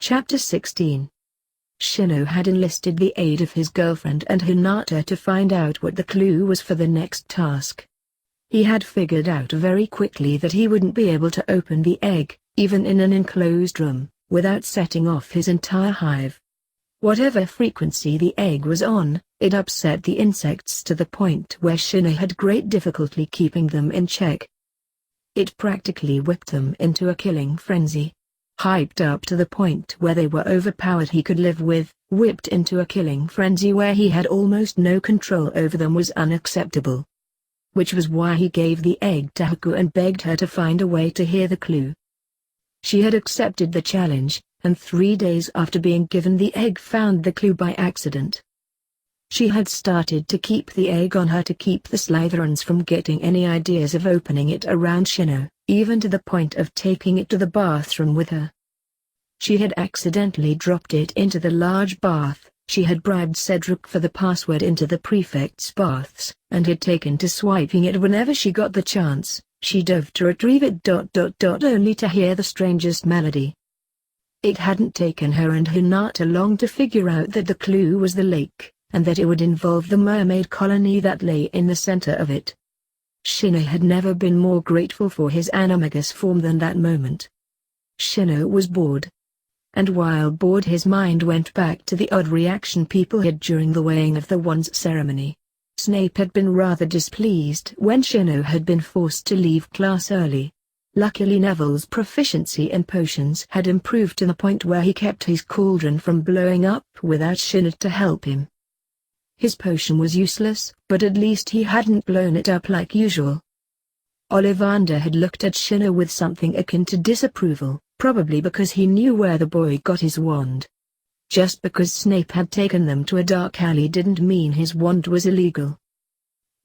Chapter 16. Shino had enlisted the aid of his girlfriend and Hinata to find out what the clue was for the next task. He had figured out very quickly that he wouldn't be able to open the egg, even in an enclosed room, without setting off his entire hive. Whatever frequency the egg was on, it upset the insects to the point where Shino had great difficulty keeping them in check. It practically whipped them into a killing frenzy. Hyped up to the point where they were overpowered he could live with, whipped into a killing frenzy where he had almost no control over them was unacceptable. Which was why he gave the egg to Haku and begged her to find a way to hear the clue. She had accepted the challenge, and 3 days after being given the egg found the clue by accident. She had started to keep the egg on her to keep the Slytherins from getting any ideas of opening it around Shino, even to the point of taking it to the bathroom with her. She had accidentally dropped it into the large bath. She had bribed Cedric for the password into the prefect's baths, and had taken to swiping it whenever she got the chance. She dove to retrieve it only to hear the strangest melody. It hadn't taken her and Hinata long to figure out that the clue was the lake, and that it would involve the mermaid colony that lay in the center of it. Shino had never been more grateful for his animagus form than that moment. Shino was bored. And while bored his mind went back to the odd reaction people had during the weighing of the wands ceremony. Snape had been rather displeased when Shino had been forced to leave class early. Luckily Neville's proficiency in potions had improved to the point where he kept his cauldron from blowing up without Shino to help him. His potion was useless, but at least he hadn't blown it up like usual. Ollivander had looked at Shino with something akin to disapproval, probably because he knew where the boy got his wand. Just because Snape had taken them to a dark alley didn't mean his wand was illegal.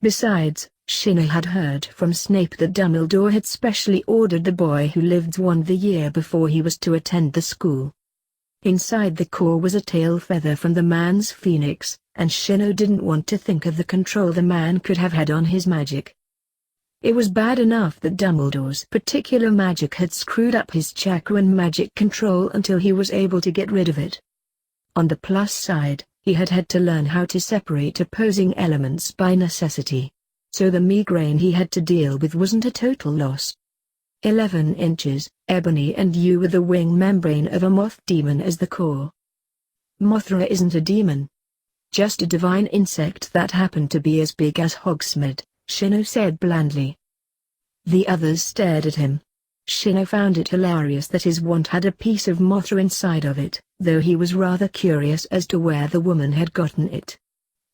Besides, Shino had heard from Snape that Dumbledore had specially ordered the boy who lived wand the year before he was to attend the school. Inside the core was a tail feather from the man's phoenix, and Shino didn't want to think of the control the man could have had on his magic. It was bad enough that Dumbledore's particular magic had screwed up his chakra and magic control until he was able to get rid of it. On the plus side, he had had to learn how to separate opposing elements by necessity. So the migraine he had to deal with wasn't a total loss. 11 inches, ebony and you with the wing membrane of a moth demon as the core. Mothra isn't a demon. Just a divine insect that happened to be as big as Hogsmeade, Shino said blandly. The others stared at him. Shino found it hilarious that his wand had a piece of Mothra inside of it, though he was rather curious as to where the woman had gotten it.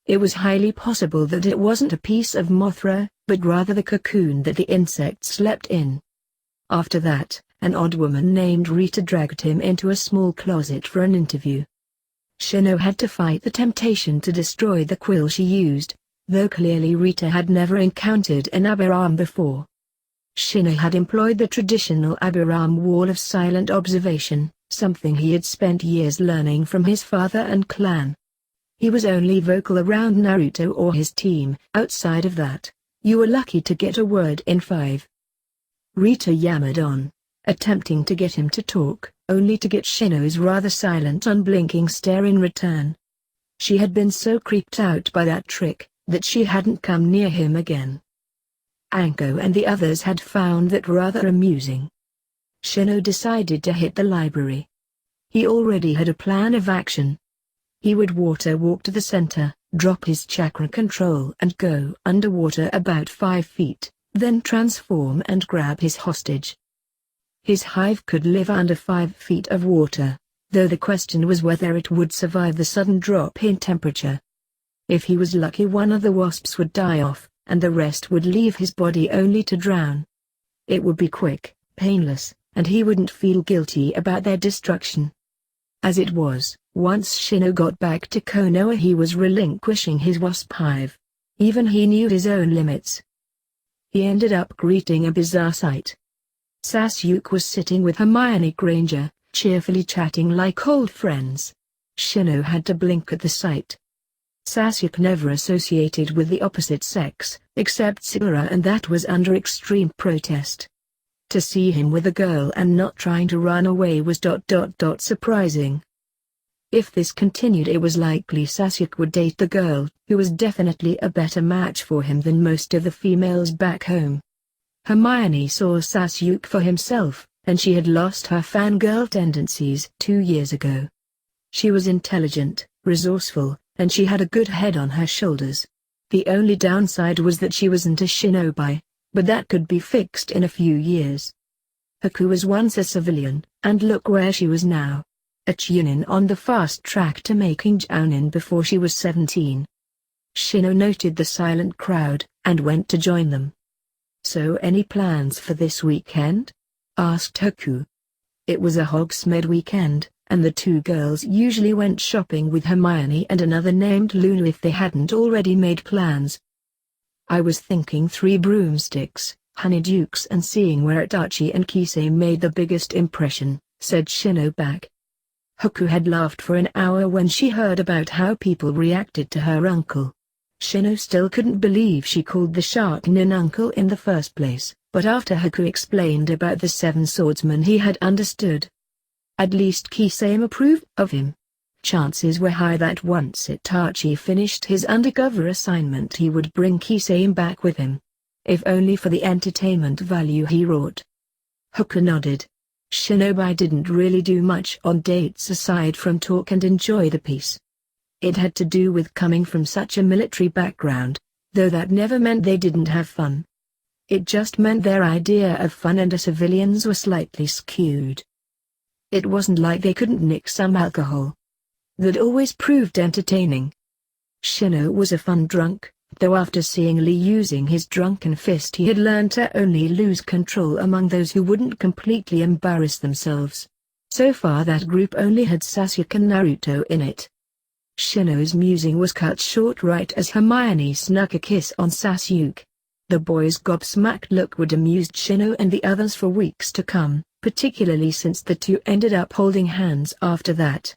It was highly possible that it wasn't a piece of Mothra, but rather the cocoon that the insect slept in. After that, an odd woman named Rita dragged him into a small closet for an interview. Shino had to fight the temptation to destroy the quill she used, though clearly Rita had never encountered an Aburame before. Shino had employed the traditional Aburame wall of silent observation, something he had spent years learning from his father and clan. He was only vocal around Naruto or his team. Outside of that, you were lucky to get a word in 5. Rita yammered on, attempting to get him to talk, only to get Shino's rather silent unblinking stare in return. She had been so creeped out by that trick, that she hadn't come near him again. Anko and the others had found that rather amusing. Shino decided to hit the library. He already had a plan of action. He would water walk to the center, drop his chakra control and go underwater about 5 feet, then transform and grab his hostage. His hive could live under 5 feet of water, though the question was whether it would survive the sudden drop in temperature. If he was lucky, one of the wasps would die off, and the rest would leave his body only to drown. It would be quick, painless, and he wouldn't feel guilty about their destruction. As it was, once Shino got back to Konoha he was relinquishing his wasp hive. Even he knew his own limits. He ended up greeting a bizarre sight. Sasuke was sitting with Hermione Granger, cheerfully chatting like old friends. Shino had to blink at the sight. Sasuke never associated with the opposite sex, except Sakura, and that was under extreme protest. To see him with a girl and not trying to run away was surprising. If this continued, it was likely Sasuke would date the girl, who was definitely a better match for him than most of the females back home. Hermione saw Sasuke for himself, and she had lost her fangirl tendencies 2 years ago. She was intelligent, resourceful, and she had a good head on her shoulders. The only downside was that she wasn't a shinobi, but that could be fixed in a few years. Haku was once a civilian, and look where she was now. A chunin on the fast track to making jounin before she was 17. Shino noted the silent crowd, and went to join them. "So any plans for this weekend?" asked Haku. It was a Hogsmeade weekend, and the two girls usually went shopping with Hermione and another named Luna if they hadn't already made plans. "I was thinking 3 broomsticks, honeydukes, and seeing where Itachi and Kisame made the biggest impression," said Shino back. Haku had laughed for an hour when she heard about how people reacted to her uncle. Shino still couldn't believe she called the shark nin uncle in the first place, but after Haku explained about the 7 swordsmen he had understood. At least Kisame approved of him. Chances were high that once Itachi finished his undercover assignment he would bring Kisame back with him. If only for the entertainment value he wrought. Haku nodded. Shinobi didn't really do much on dates aside from talk and enjoy the peace. It had to do with coming from such a military background, though that never meant they didn't have fun. It just meant their idea of fun and civilians were slightly skewed. It wasn't like they couldn't nick some alcohol. That always proved entertaining. Shino was a fun drunk, though after seeing Lee using his drunken fist he had learned to only lose control among those who wouldn't completely embarrass themselves. So far that group only had Sasuke and Naruto in it. Shino's musing was cut short right as Hermione snuck a kiss on Sasuke. The boy's gobsmacked look would amuse Shino and the others for weeks to come, particularly since the two ended up holding hands after that.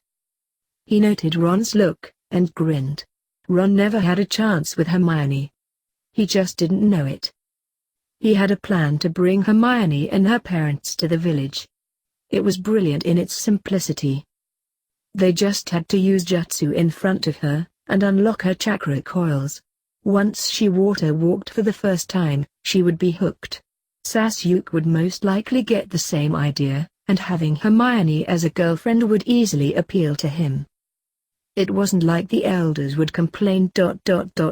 He noted Ron's look, and grinned. Ron never had a chance with Hermione. He just didn't know it. He had a plan to bring Hermione and her parents to the village. It was brilliant in its simplicity. They just had to use jutsu in front of her, and unlock her chakra coils. Once she water walked for the first time, she would be hooked. Sasuke would most likely get the same idea, and having Hermione as a girlfriend would easily appeal to him. It wasn't like the elders would complain.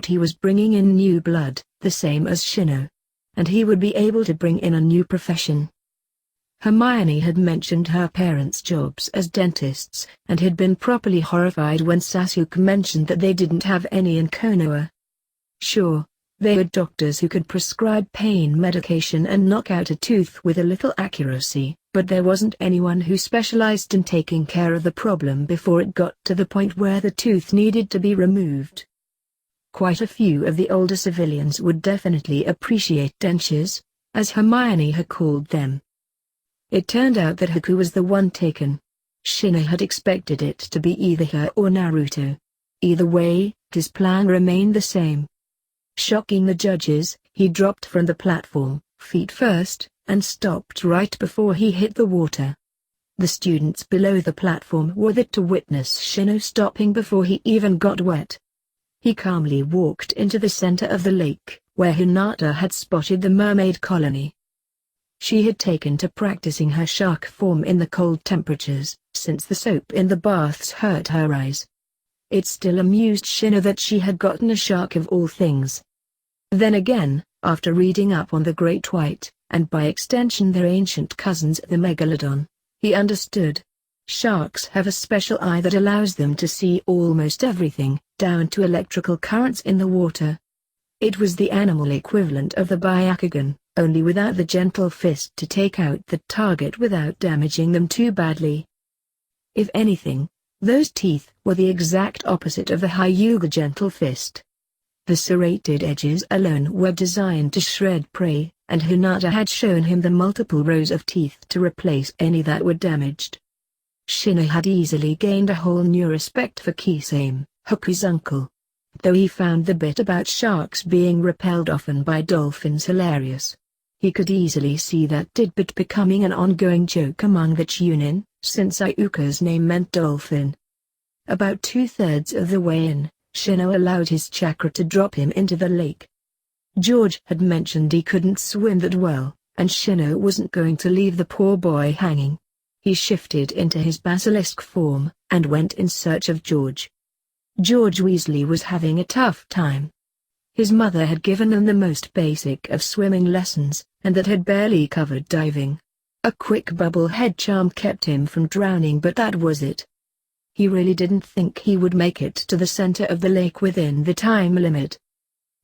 He was bringing in new blood, the same as Shino. And he would be able to bring in a new profession. Hermione had mentioned her parents' jobs as dentists, and had been properly horrified when Sasuke mentioned that they didn't have any in Konoha. Sure, they had doctors who could prescribe pain medication and knock out a tooth with a little accuracy, but there wasn't anyone who specialized in taking care of the problem before it got to the point where the tooth needed to be removed. Quite a few of the older civilians would definitely appreciate dentures, as Hermione had called them. It turned out that Haku was the one taken. Shino had expected it to be either her or Naruto. Either way, his plan remained the same. Shocking the judges, he dropped from the platform, feet first, and stopped right before he hit the water. The students below the platform were there to witness Shino stopping before he even got wet. He calmly walked into the center of the lake, where Hinata had spotted the mermaid colony. She had taken to practicing her shark form in the cold temperatures, since the soap in the baths hurt her eyes. It still amused Shino that she had gotten a shark of all things. Then again, after reading up on the Great White, and by extension their ancient cousins the Megalodon, he understood. Sharks have a special eye that allows them to see almost everything, down to electrical currents in the water. It was the animal equivalent of the Byakugan, only without the gentle fist to take out the target without damaging them too badly. If anything, those teeth were the exact opposite of the Hyuga gentle fist. The serrated edges alone were designed to shred prey, and Hinata had shown him the multiple rows of teeth to replace any that were damaged. Shino had easily gained a whole new respect for Kisame, Haku's uncle. Though he found the bit about sharks being repelled often by dolphins hilarious. He could easily see that tidbit becoming an ongoing joke among the Chunin, since Iuka's name meant dolphin. About 2/3 of the way in, Shino allowed his chakra to drop him into the lake. George had mentioned he couldn't swim that well, and Shino wasn't going to leave the poor boy hanging. He shifted into his basilisk form, and went in search of George. George Weasley was having a tough time. His mother had given them the most basic of swimming lessons, and that had barely covered diving. A quick bubble head charm kept him from drowning, but that was it. He really didn't think he would make it to the center of the lake within the time limit.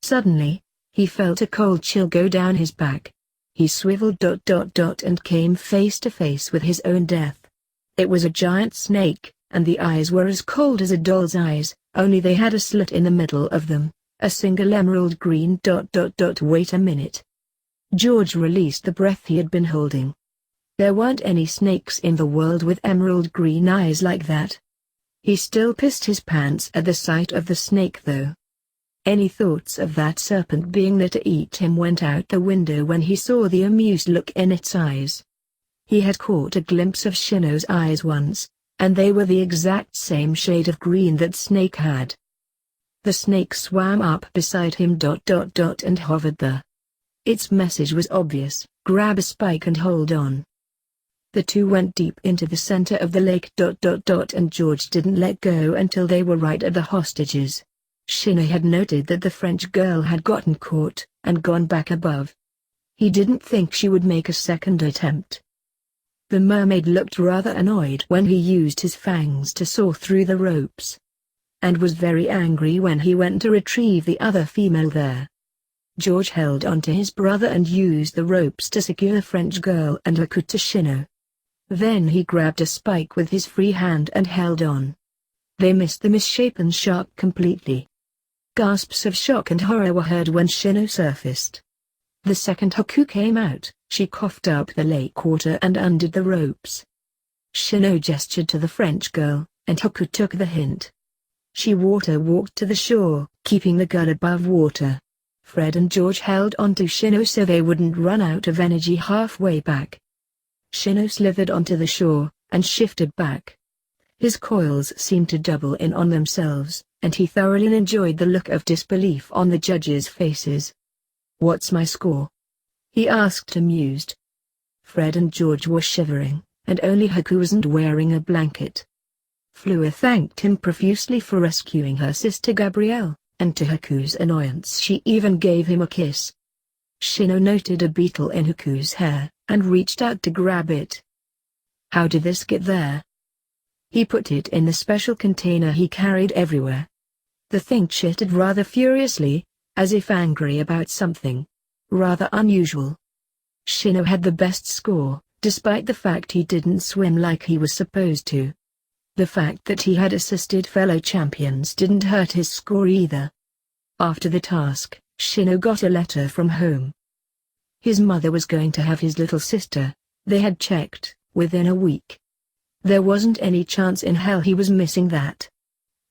Suddenly, he felt a cold chill go down his back. He swiveled and came face to face with his own death. It was a giant snake, and the eyes were as cold as a doll's eyes, only they had a slit in the middle of them, a single emerald green . Wait a minute. George released the breath he had been holding. There weren't any snakes in the world with emerald green eyes like that. He still pissed his pants at the sight of the snake though. Any thoughts of that serpent being there to eat him went out the window when he saw the amused look in its eyes. He had caught a glimpse of Shino's eyes once, and they were the exact same shade of green that Snake had. The snake swam up beside him and hovered there. Its message was obvious: grab a spike and hold on. The two went deep into the center of the lake and George didn't let go until they were right at the hostages. Shino had noted that the French girl had gotten caught, and gone back above. He didn't think she would make a second attempt. The mermaid looked rather annoyed when he used his fangs to saw through the ropes, and was very angry when he went to retrieve the other female there. George held onto his brother and used the ropes to secure the French girl and Haku to Shino. Then he grabbed a spike with his free hand and held on. They missed the misshapen shark completely. Gasps of shock and horror were heard when Shino surfaced. The second Haku came out, she coughed up the lake water and undid the ropes. Shino gestured to the French girl, and Haku took the hint. She walked to the shore, keeping the girl above water. Fred and George held onto Shino so they wouldn't run out of energy halfway back. Shino slithered onto the shore, and shifted back. His coils seemed to double in on themselves, and he thoroughly enjoyed the look of disbelief on the judges' faces. "What's my score?" he asked amused. Fred and George were shivering, and only Haku wasn't wearing a blanket. Fleur thanked him profusely for rescuing her sister Gabrielle, and to Haku's annoyance she even gave him a kiss. Shino noted a beetle in Haku's hair, and reached out to grab it. How did this get there? He put it in the special container he carried everywhere. The thing chittered rather furiously, as if angry about something rather unusual. Shino had the best score, despite the fact he didn't swim like he was supposed to. The fact that he had assisted fellow champions didn't hurt his score either. After the task, Shino got a letter from home. His mother was going to have his little sister, they had checked, within a week. There wasn't any chance in hell he was missing that.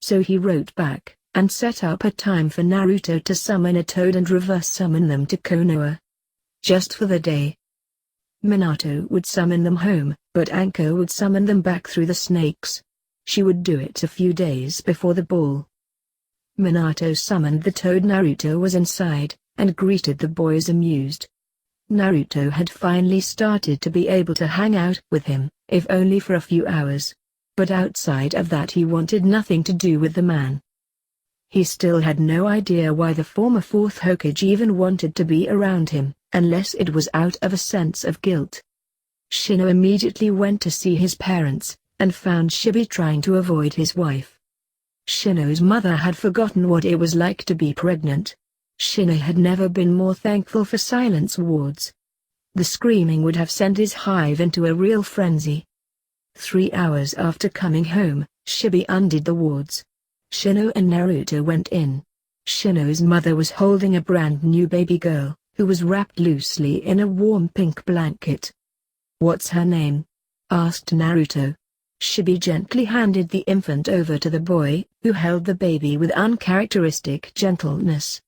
So he wrote back, and set up a time for Naruto to summon a toad and reverse summon them to Konoha. Just for the day. Minato would summon them home, but Anko would summon them back through the snakes. She would do it a few days before the ball. Minato summoned the toad. Naruto was inside, and greeted the boys amused. Naruto had finally started to be able to hang out with him, if only for a few hours. But outside of that he wanted nothing to do with the man. He still had no idea why the former fourth Hokage even wanted to be around him, unless it was out of a sense of guilt. Shino immediately went to see his parents, and found Shibi trying to avoid his wife. Shino's mother had forgotten what it was like to be pregnant. Shino had never been more thankful for silence wards. The screaming would have sent his hive into a real frenzy. 3 hours after coming home, Shibi undid the wards. Shino and Naruto went in. Shino's mother was holding a brand new baby girl, who was wrapped loosely in a warm pink blanket. "What's her name?" asked Naruto. Shibi gently handed the infant over to the boy, who held the baby with uncharacteristic gentleness.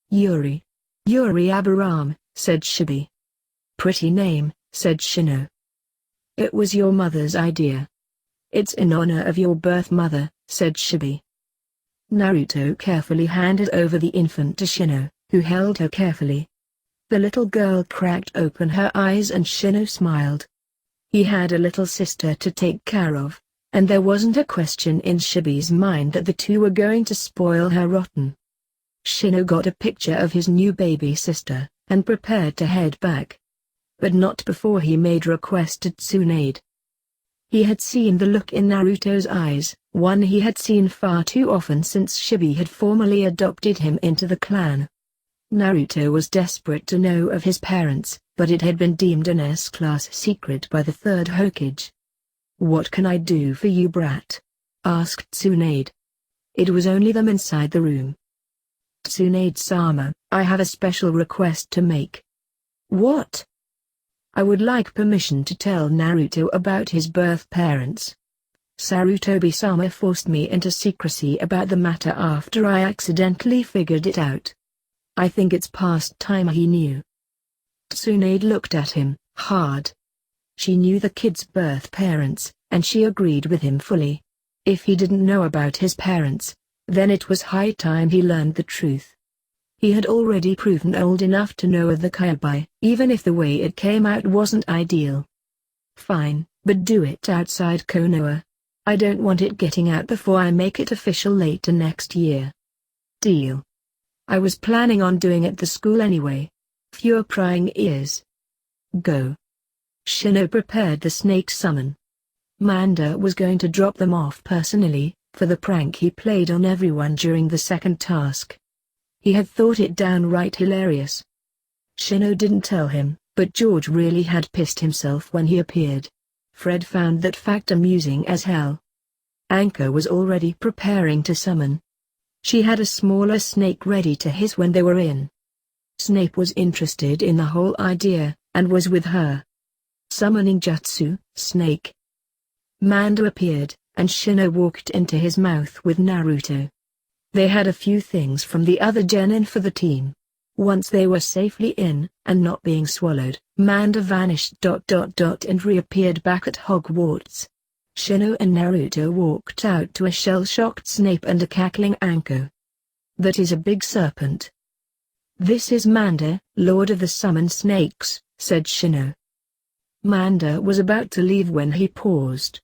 Yuri. "Yuri Aburame," said Shibi. Pretty name, said Shino. It was your mother's idea. It's in honor of your birth mother, said Shibi. Naruto carefully handed over the infant to Shino, who held her carefully. The little girl cracked open her eyes and Shino smiled. He had a little sister to take care of, and there wasn't a question in Shibi's mind that the two were going to spoil her rotten. Shino got a picture of his new baby sister, and prepared to head back. But not before he made request to Tsunade. He had seen the look in Naruto's eyes, one he had seen far too often since Shibi had formally adopted him into the clan. Naruto was desperate to know of his parents, but it had been deemed an S-class secret by the third Hokage. "What can I do for you, brat?" asked Tsunade. It was only them inside the room. "Tsunade-sama, I have a special request to make." "What?" "I would like permission to tell Naruto about his birth parents. Sarutobi-sama forced me into secrecy about the matter after I accidentally figured it out. I think it's past time he knew." Tsunade looked at him, hard. She knew the kid's birth parents, and she agreed with him fully. If he didn't know about his parents, then it was high time he learned the truth. He had already proven old enough to know of the Kyuubi, even if the way it came out wasn't ideal. "Fine, but do it outside Konoha. I don't want it getting out before I make it official later next year." "Deal. I was planning on doing it at the school anyway. Fewer prying ears. Go." Shino prepared the snake summon. Manda was going to drop them off personally, for the prank he played on everyone during the second task. He had thought it downright hilarious. Shino didn't tell him, but George really had pissed himself when he appeared. Fred found that fact amusing as hell. Anko was already preparing to summon. She had a smaller snake ready to hiss when they were in. Snape was interested in the whole idea, and was with her. Summoning jutsu, snake. Manda appeared, and Shino walked into his mouth with Naruto. They had a few things from the other genin for the team. Once they were safely in, and not being swallowed, Manda vanished and reappeared back at Hogwarts. Shino and Naruto walked out to a shell-shocked Snape and a cackling Anko. "That is a big serpent." "This is Manda, Lord of the Summoned Snakes," said Shino. Manda was about to leave when he paused.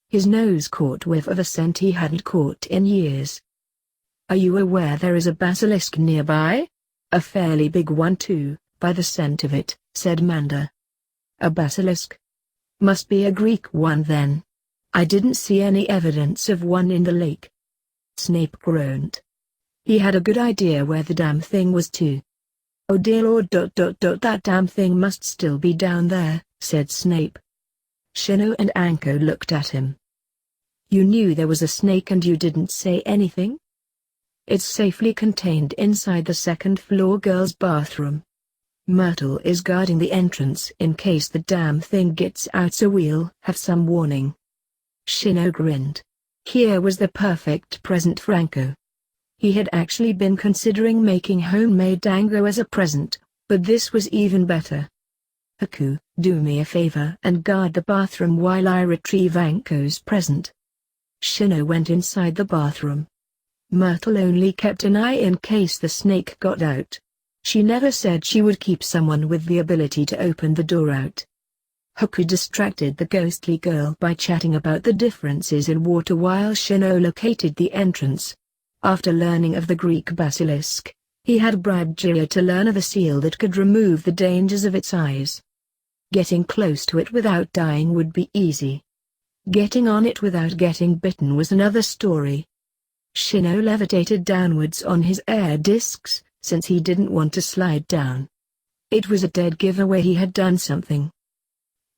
His nose caught whiff of a scent he hadn't caught in years. "Are you aware there is a basilisk nearby? A fairly big one too, by the scent of it," said Manda. "A basilisk? Must be a Greek one then. I didn't see any evidence of one in the lake." Snape groaned. He had a good idea where the damn thing was too. "Oh dear Lord, that damn thing must still be down there," said Snape. Shino and Anko looked at him. "You knew there was a snake and you didn't say anything?" "It's safely contained inside the second-floor girls' bathroom. Myrtle is guarding the entrance in case the damn thing gets out, so we'll have some warning." Shino grinned. Here was the perfect present for Anko. He had actually been considering making homemade dango as a present, but this was even better. "Haku, do me a favor and guard the bathroom while I retrieve Anko's present." Shino went inside the bathroom. Myrtle only kept an eye in case the snake got out. She never said she would keep someone with the ability to open the door out. Haku distracted the ghostly girl by chatting about the differences in water while Shino located the entrance. After learning of the Greek basilisk, he had bribed Jiraiya to learn of a seal that could remove the dangers of its eyes. Getting close to it without dying would be easy. Getting on it without getting bitten was another story. Shino levitated downwards on his air discs, since he didn't want to slide down. It was a dead giveaway he had done something.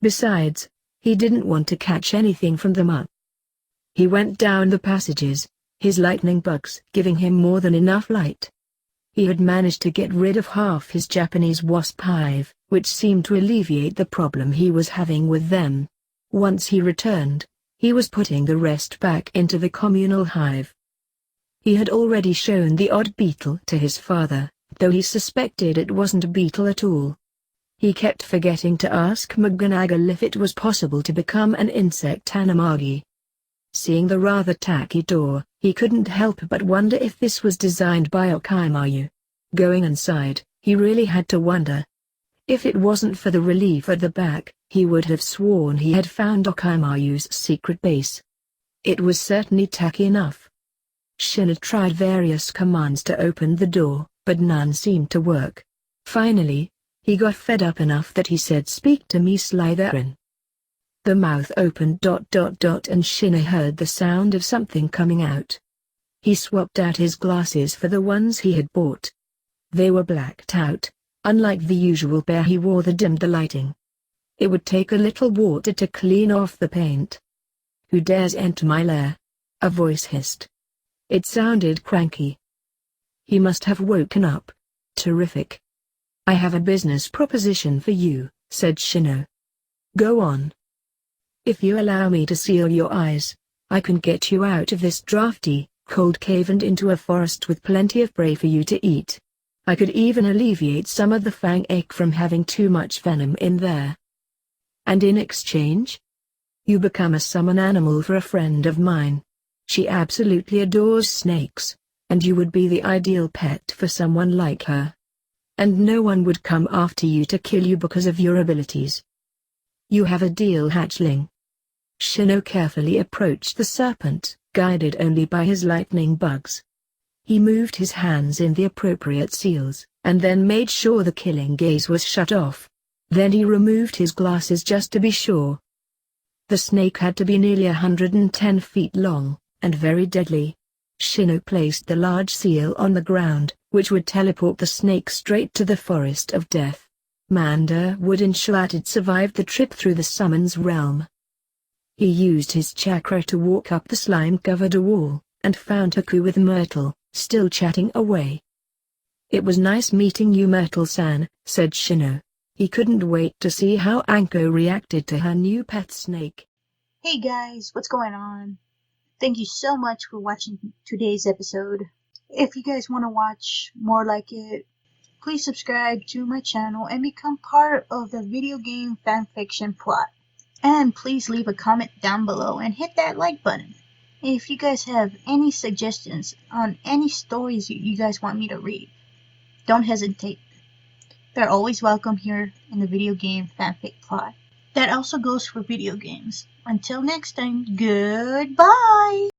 Besides, he didn't want to catch anything from them up. He went down the passages, his lightning bugs giving him more than enough light. He had managed to get rid of half his Japanese wasp hive, which seemed to alleviate the problem he was having with them. Once he returned, he was putting the rest back into the communal hive. He had already shown the odd beetle to his father, though he suspected it wasn't a beetle at all. He kept forgetting to ask McGonagall if it was possible to become an insect animagi. Seeing the rather tacky door, he couldn't help but wonder if this was designed by Okaimaru. Going inside, he really had to wonder. If it wasn't for the relief at the back, he would have sworn he had found Okaimaru's secret base. It was certainly tacky enough. Shin had tried various commands to open the door, but none seemed to work. Finally, he got fed up enough that he said, "Speak to me, Slytherin." The mouth opened ... and Shinny heard the sound of something coming out. He swapped out his glasses for the ones he had bought. They were blacked out. Unlike the usual pair he wore that dimmed the lighting. It would take a little water to clean off the paint. "Who dares enter my lair?" a voice hissed. It sounded cranky. He must have woken up. Terrific. "I have a business proposition for you," said Shino. "Go on." "If you allow me to seal your eyes, I can get you out of this drafty, cold cave and into a forest with plenty of prey for you to eat. I could even alleviate some of the fang ache from having too much venom in there. And in exchange? You become a summon animal for a friend of mine. She absolutely adores snakes, and you would be the ideal pet for someone like her. And no one would come after you to kill you because of your abilities. You have a deal, hatchling." Shino carefully approached the serpent, guided only by his lightning bugs. He moved his hands in the appropriate seals, and then made sure the killing gaze was shut off. Then he removed his glasses just to be sure. The snake had to be nearly 110 feet long, and very deadly. Shino placed the large seal on the ground, which would teleport the snake straight to the Forest of Death. Manda would ensure it survived the trip through the summons realm. He used his chakra to walk up the slime-covered wall, and found Haku with Myrtle, still chatting away. "It was nice meeting you, Myrtle-san," said Shino. He couldn't wait to see how Anko reacted to her new pet snake. Hey guys, what's going on? Thank you so much for watching today's episode. If you guys want to watch more like it, please subscribe to my channel and become part of the video game fanfiction plot. And please leave a comment down below and hit that like button. If you guys have any suggestions on any stories you guys want me to read, don't hesitate. They're always welcome here in the video game fanfic plot. That also goes for video games. Until next time, goodbye!